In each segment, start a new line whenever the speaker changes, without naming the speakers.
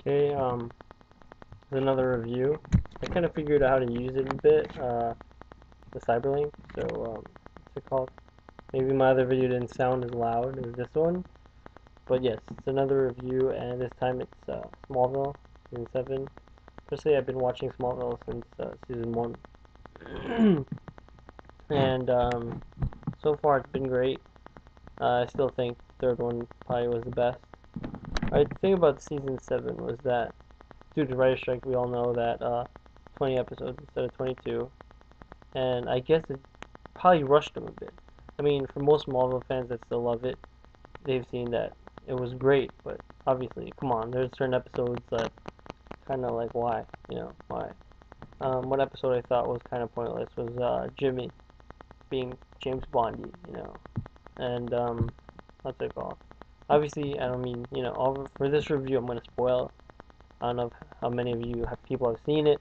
There's another review. I kind of figured out how to use it a bit, the Cyberlink. So, what's it called? Maybe my other video didn't sound as loud as this one, but yes, it's another review, and this time it's Smallville, season 7. Especially, I've been watching Smallville since season 1, and so far it's been great. I still think the third one probably was the best. The thing about season 7 was that due to writer strike, we all know that 20 episodes instead of 22, and I guess it probably rushed them a bit. I mean, for most Marvel fans that still love it, they've seen that it was great, but obviously, come on, there's certain episodes that kind of like, why, why? One episode I thought was kind of pointless was Jimmy being James Bondy, and what's it called? Obviously, I don't mean, for this review, I'm gonna spoil. I don't know how many of you people have seen it,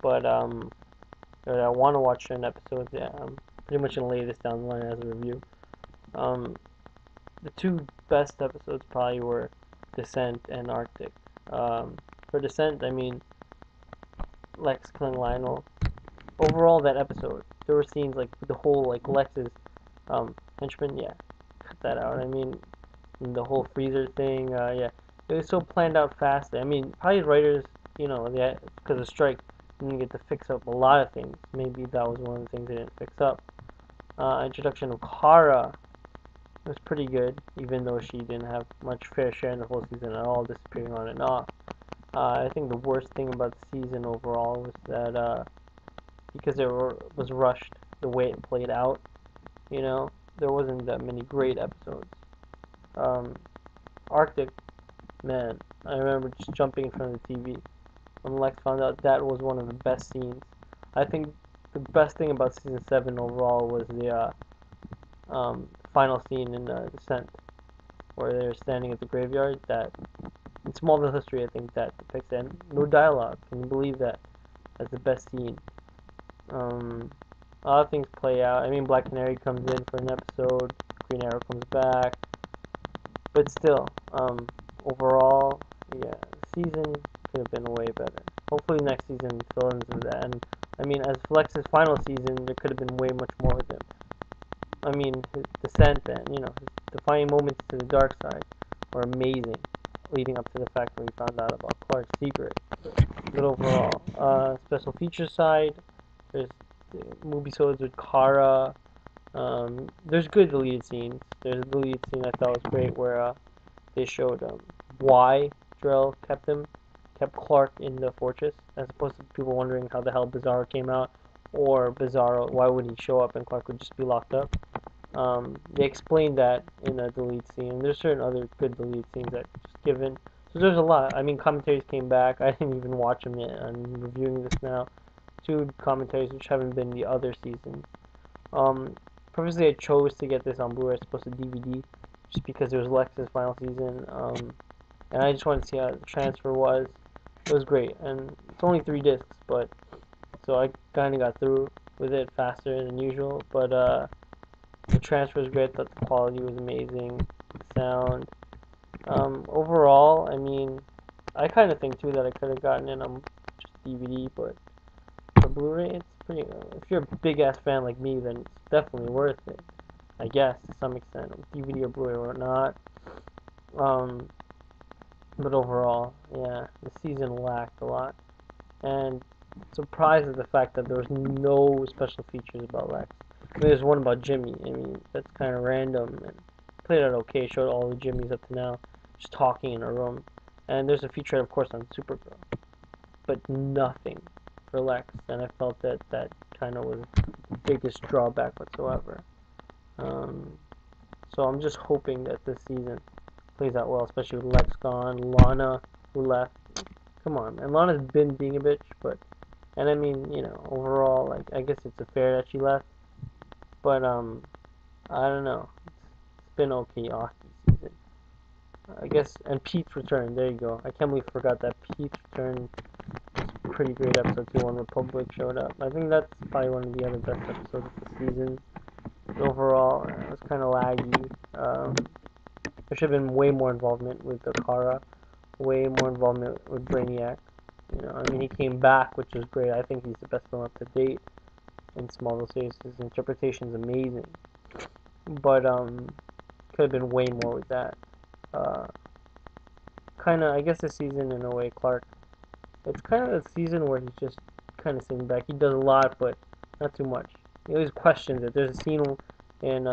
but or I want to watch certain episodes. Yeah, I'm pretty much gonna lay this down the line as a review. The two best episodes probably were Descent and Arctic. For Descent, I mean Lex killing Lionel. Overall, that episode, there were scenes like the whole like Lex's henchman. Yeah, cut that out. I mean, the whole freezer thing. Yeah, it was so planned out fast. I mean, probably writers, because of strike, didn't get to fix up a lot of things. Maybe that was one of the things they didn't fix up. Introduction of Kara was pretty good, even though she didn't have much fair share in the whole season at all, disappearing on and off. I think the worst thing about the season overall was that because it was rushed the way it played out, there wasn't that many great episodes. Arctic, man, I remember just jumping in front of the TV when Lex found out that was one of the best scenes. I think the best thing about season 7 overall was the final scene in Descent, where they're standing at the graveyard. That in Smallville history, I think that depicts it. No dialogue. Can you believe that? That's the best scene. A lot of things play out. I mean, Black Canary comes in for an episode. Green Arrow comes back. But still, overall, yeah, the season could have been way better. Hopefully next season fill ins with that. And I mean, as Flex's final season, there could have been way much more with him. I mean, his descent and, his defining moments to the dark side were amazing, leading up to the fact that we found out about Clark's secret. But overall, special features side, there's movie episodes with Kara. There's good deleted scenes. There's a deleted scene I thought was great where they showed why Drell kept Clark in the fortress, as opposed to people wondering how the hell Bizarro came out, or Bizarro, why would he show up and Clark would just be locked up. They explained that in a delete scene. There's certain other good delete scenes that just given. So there's a lot. I mean, commentaries came back. I didn't even watch them yet. I'm reviewing this now. 2 commentaries which haven't been the other seasons. Previously I chose to get this on Blu-ray as opposed to DVD, just because it was Lex's final season. And I just wanted to see how the transfer was. It was great, and it's only 3 discs, but so I kind of got through with it faster than usual. But the transfer was great. I thought the quality was amazing. The sound. Overall, I mean, I kind of think too that I could have gotten it on just DVD, but for Blu-ray, it's pretty. If you're a big ass fan like me, then it's definitely worth it. I guess to some extent, DVD or Blu-ray or not. But overall, yeah, the season lacked a lot, and surprised at the fact that there was no special features about Lex. I mean, there's one about Jimmy. I mean, that's kind of random, and played out okay. Showed all the Jimmys up to now, just talking in a room. And there's a feature, of course, on Supergirl, but nothing for Lex, and I felt that that kind of was the biggest drawback whatsoever. So I'm just hoping that this season plays out well, especially with Lex gone, Lana who left. Come on, and Lana's been being a bitch, and I mean, overall, like, I guess it's fair that she left, but I don't know. It's been okay hockey season, I guess. And Pete's return. There you go. I can't believe I forgot that Pete's return. Pretty great episode too when Republic showed up. I think that's probably one of the other best episodes of the season. Overall, it was kind of laggy. There should have been way more involvement with the Kara. way more involvement with Brainiac. You know, I mean, he came back, which was great. I think he's the best villain up to date in Smallville series. His interpretation is amazing, but could have been way more with that. Kind of, I guess, this season in a way, Clark. It's kind of a season where he's just kind of sitting back. He does a lot, but not too much. He always questions it. There's a scene in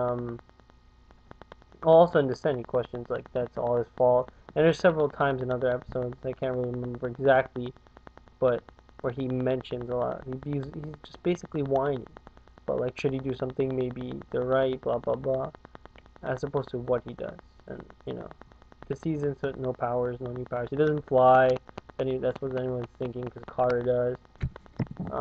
also in Descent, he questions like that's all his fault. And there's several times in other episodes, I can't really remember exactly, but where he mentions a lot. He's just basically whining. But like, should he do something? Maybe they're right, blah blah blah, as opposed to what he does. And you know, the season, so no powers, no new powers. He doesn't fly. That's what anyone's thinking because Carter does. I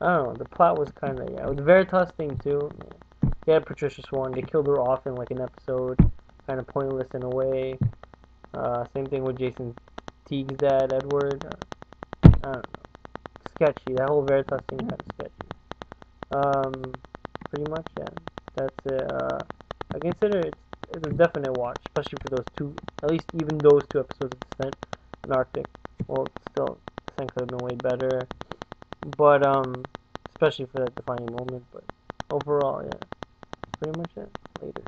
don't know. The plot was kind of, yeah. With the Veritas thing too. Yeah. They had Patricia Swan. They killed her off in like an episode, kind of pointless in a way. Same thing with Jason Teague's dad, Edward. I don't know. Sketchy. That whole Veritas thing kind of sketchy. Pretty much, yeah. That's it. I consider it's a definite watch, especially for those two. At least even those two episodes of Descent and Arctic. Well, still, Descent could have been way better. But especially for that defining moment. But overall, yeah, pretty much it. Later.